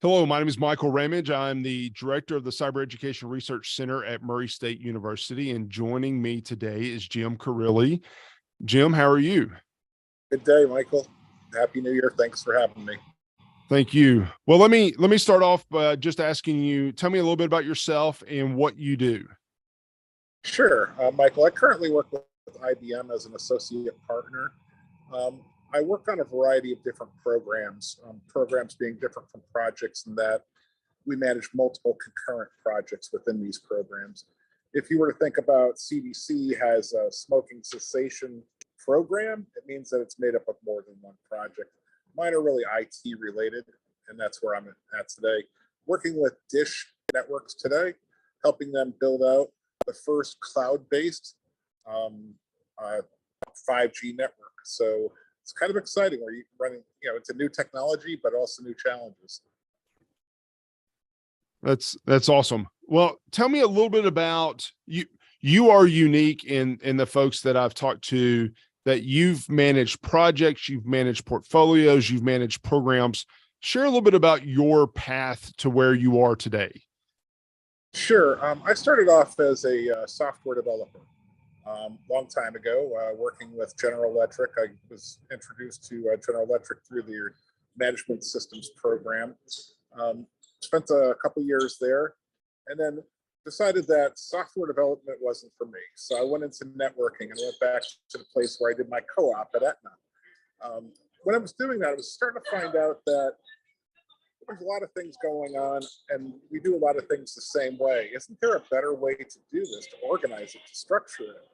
Hello, my name is Michael Ramage. I'm the director of the Cyber Education Research Center at Murray State University, and joining me today is Jim Carilli. Jim, how are you? Good day, Michael. Happy New Year. Thanks for having me. Thank you. Well, let me start off by just asking you, tell me a little bit about yourself and what you do. Sure, Michael. I currently work with IBM as an associate partner. Um, I work on a variety of different programs, programs being different from projects in that we manage multiple concurrent projects within these programs. If you were to think about CDC has a smoking cessation program, it means that it's made up of more than one project. Mine are really IT related, and that's where I'm at today. Working with Dish Networks today, helping them build out the first cloud-based um, uh, 5G network. So it's kind of exciting where you're running, it's a new technology, but also new challenges. That's awesome. Well, tell me a little bit about you. You are unique in the folks that I've talked to, that you've managed projects, you've managed portfolios, you've managed programs. Share a little bit about your path to where you are today. Sure. I started off as a software developer long time ago, working with General Electric. I was introduced to General Electric through their management systems program. Spent a couple years there, and then decided that software development wasn't for me. So I went into networking and went back to the place where I did my co-op at Aetna. When I was doing that, I was starting to find out that there's a lot of things going on and we do a lot of things the same way. Isn't there a better way to do this, to organize it, to structure it?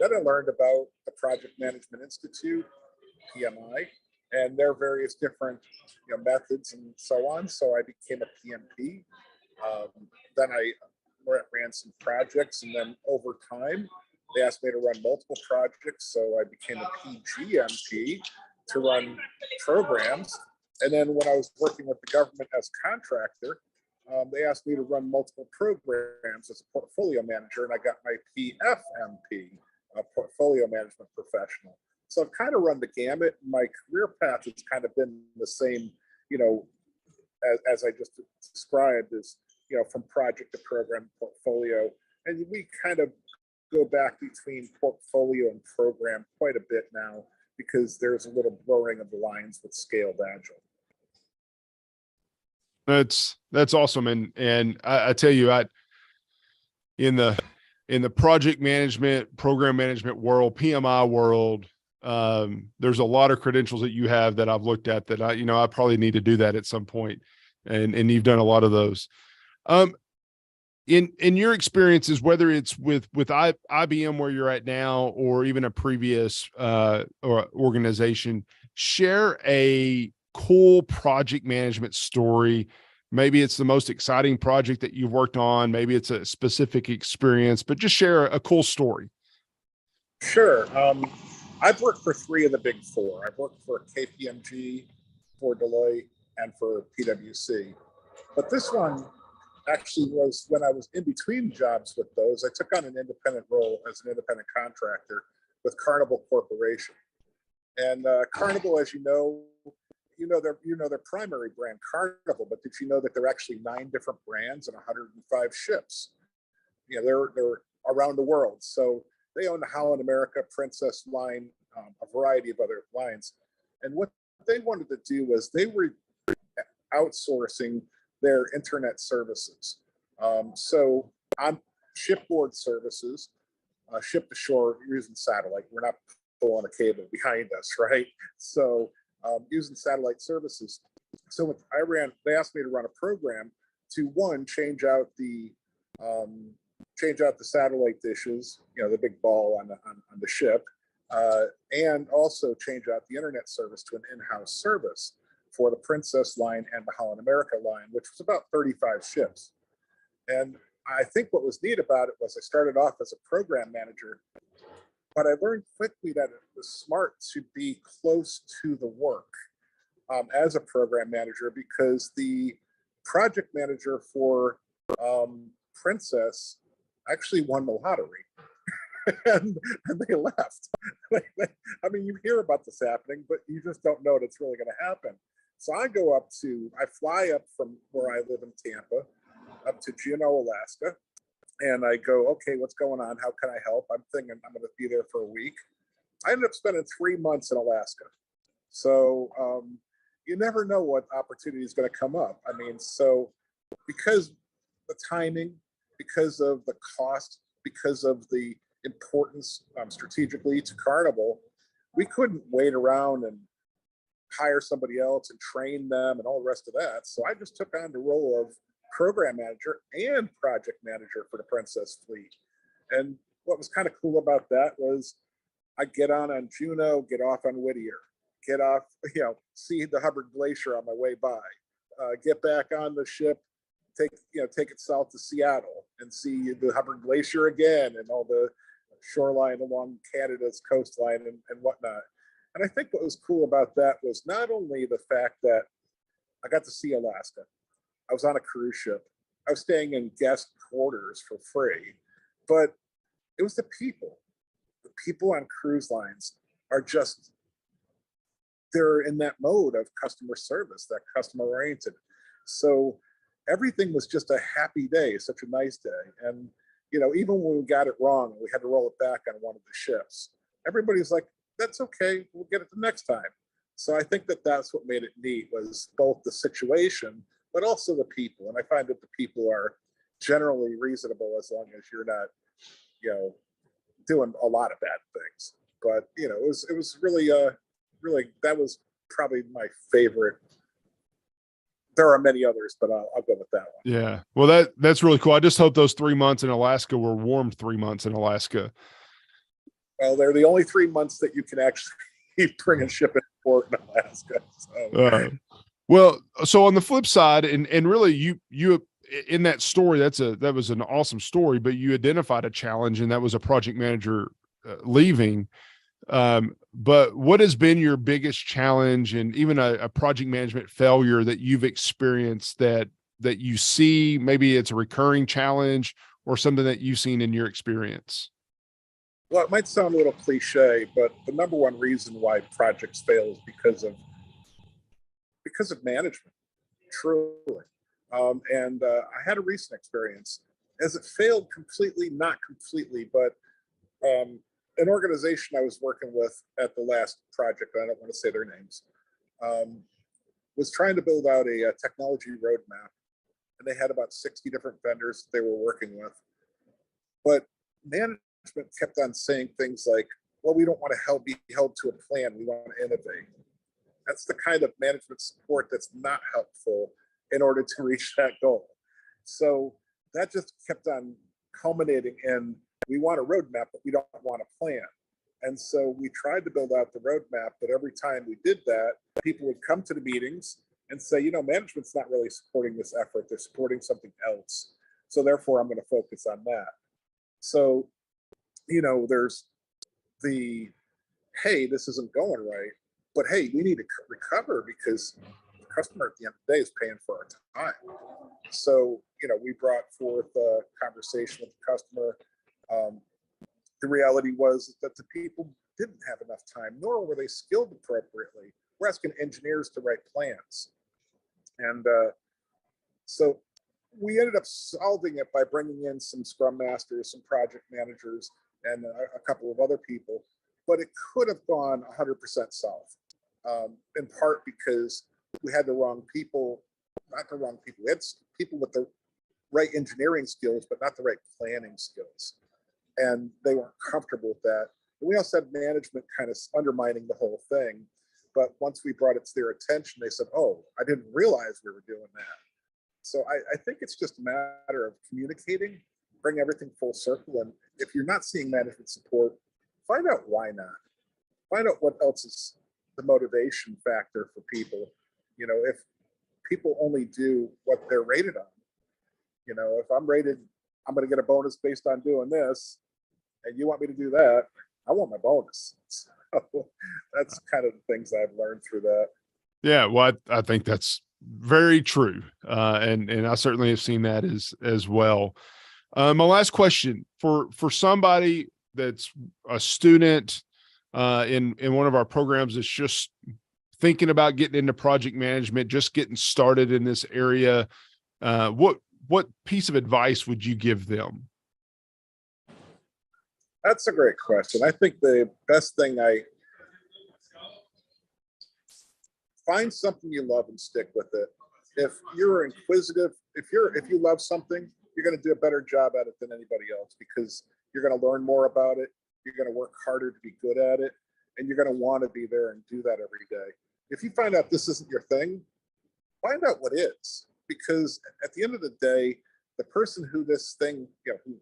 Then I learned about the Project Management Institute, PMI, and their various different methods and so on. So I became a PMP. Then I ran some projects, and then over time, they asked me to run multiple projects. So I became a PGMP to run programs. And then when I was working with the government as a contractor, they asked me to run multiple programs as a portfolio manager, and I got my PFMP, a portfolio management professional. So I've kind of run the gamut. My career path has kind of been the same, as I just described, as from project to program portfolio. And we kind of go back between portfolio and program quite a bit now because there's a little blurring of the lines with scaled agile. That's awesome. And I tell you, in the project management, program management world, PMI world, there's a lot of credentials that you have that I've looked at that I probably need to do that at some point. And you've done a lot of those. In your experiences, whether it's with IBM where you're at now, or even a previous or organization, share a cool project management story. Maybe it's the most exciting project that you've worked on. Maybe it's a specific experience, but just share a cool story. Sure. I've worked for three of the big four. I've worked for KPMG, for Deloitte, and for PwC. But this one actually was when I was in between jobs with those. I took on an independent role as an independent contractor with Carnival Corporation. And Carnival, as you know their primary brand, Carnival, but did you know that there are actually 9 different brands and 105 ships? They're around the world. So they own the Holland America, Princess line, a variety of other lines. And what they wanted to do was they were outsourcing their internet services. So on shipboard services, ship to shore, using satellite. We're not pulling a cable behind us, right? So using satellite services. So with they asked me to run a program to one, change out the satellite dishes, the big ball on the ship, and also change out the internet service to an in-house service for the Princess line and the Holland America line, which was about 35 ships. And I think what was neat about it was I started off as a program manager, but I learned quickly that it was smart to be close to the work as a program manager, because the project manager for Princess actually won the lottery. and they left. I mean, you hear about this happening, but you just don't know that it's really going to happen. So I fly up from where I live in Tampa up to Juneau, Alaska. And I go, okay, what's going on? How can I help? I'm thinking I'm going to be there for a week. I ended up spending 3 months in Alaska. So you never know what opportunity is going to come up. I mean, so because the timing, because of the cost, because of the importance strategically to Carnival, we couldn't wait around and hire somebody else and train them and all the rest of that. So I just took on the role of program manager and project manager for the Princess Fleet. And what was kind of cool about that was I get on Juneau, get off on Whittier, get off, see the Hubbard Glacier on my way by, get back on the ship, take it south to Seattle and see the Hubbard Glacier again and all the shoreline along Canada's coastline and whatnot. And I think what was cool about that was not only the fact that I got to see Alaska, I was on a cruise ship, I was staying in guest quarters for free, but it was the people. The people on cruise lines are just, they're in that mode of customer service, that customer oriented. So everything was just a happy day, such a nice day. And, even when we got it wrong and we had to roll it back on one of the ships, everybody's like, that's okay, we'll get it the next time. So I think that that's what made it neat, was both the situation, but also the people. And I find that the people are generally reasonable as long as you're not, doing a lot of bad things. But, it was really, that was probably my favorite. There are many others, but I'll go with that one. Yeah. Well, that's really cool. I just hope those 3 months in Alaska were warm 3 months in Alaska. Well, they're the only 3 months that you can actually bring a ship in port in Alaska. So. Well, so on the flip side, and really you in that story, that was an awesome story, but you identified a challenge, and that was a project manager leaving. But what has been your biggest challenge and even a project management failure that you've experienced that you see? Maybe it's a recurring challenge or something that you've seen in your experience. Well, it might sound a little cliche, but the number one reason why projects fail is because of management, truly. And I had a recent experience. As it failed completely, not completely, but an organization I was working with at the last project, I don't want to say their names, was trying to build out a technology roadmap. And they had about 60 different vendors they were working with. But management kept on saying things like, well, we don't want to be held to a plan. We want to innovate. That's the kind of management support that's not helpful in order to reach that goal. So that just kept on culminating in, we want a roadmap, but we don't want a plan. And so we tried to build out the roadmap, but every time we did that, people would come to the meetings and say, management's not really supporting this effort. They're supporting something else. So therefore, I'm going to focus on that. So, there's the, hey, this isn't going right, but hey, we need to recover because the customer at the end of the day is paying for our time. So, we brought forth a conversation with the customer. The reality was that the people didn't have enough time, nor were they skilled appropriately. We're asking engineers to write plans. And so we ended up solving it by bringing in some scrum masters, some project managers, and a couple of other people. But it could have gone 100% south, in part because we had the wrong people, not the wrong people. We had people with the right engineering skills, but not the right planning skills. And they weren't comfortable with that. And we also had management kind of undermining the whole thing. But once we brought it to their attention, they said, oh, I didn't realize we were doing that. So I think it's just a matter of communicating, bring everything full circle. And if you're not seeing management support, find out why not. Find out what else is the motivation factor for people. If people only do what they're rated on, if I'm rated, I'm going to get a bonus based on doing this, and you want me to do that, I want my bonus. So that's kind of the things I've learned through that. Yeah, well, I think that's very true, and I certainly have seen that as well. My last question for somebody that's a student in one of our programs that's just thinking about getting into project management, just getting started in this area, what piece of advice would you give them? That's a great question. I think the best thing find something you love and stick with it. If you're inquisitive, if you love something, you're going to do a better job at it than anybody else, because you're going to learn more about it. You're going to work harder to be good at it, and you're going to want to be there and do that every day. If you find out this isn't your thing, find out what is, because at the end of the day, the person who this thing, who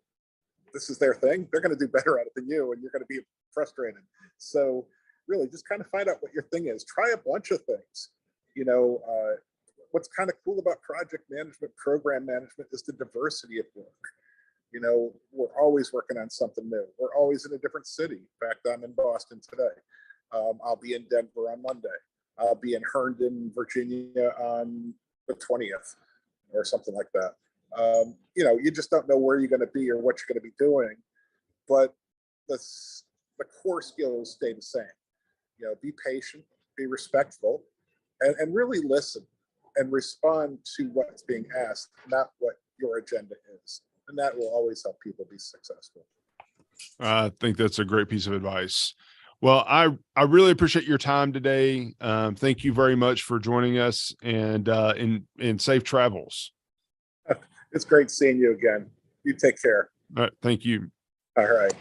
this is their thing, they're going to do better at it than you, and you're going to be frustrated. So really just kind of find out what your thing is. Try a bunch of things. What's kind of cool about project management, program management, is the diversity of work. We're always working on something new. We're always in a different city. In fact, I'm in Boston today. I'll be in Denver on Monday. I'll be in Herndon, Virginia on the 20th or something like that. You just don't know where you're going to be or what you're going to be doing, but the core skills stay the same. Be patient, be respectful, and really listen and respond to what's being asked, not what your agenda is. And that will always help people be successful. I think that's a great piece of advice. Well, I really appreciate your time today. Thank you very much for joining us, and in safe travels. It's great seeing you again. You take care. All right, thank you. All right.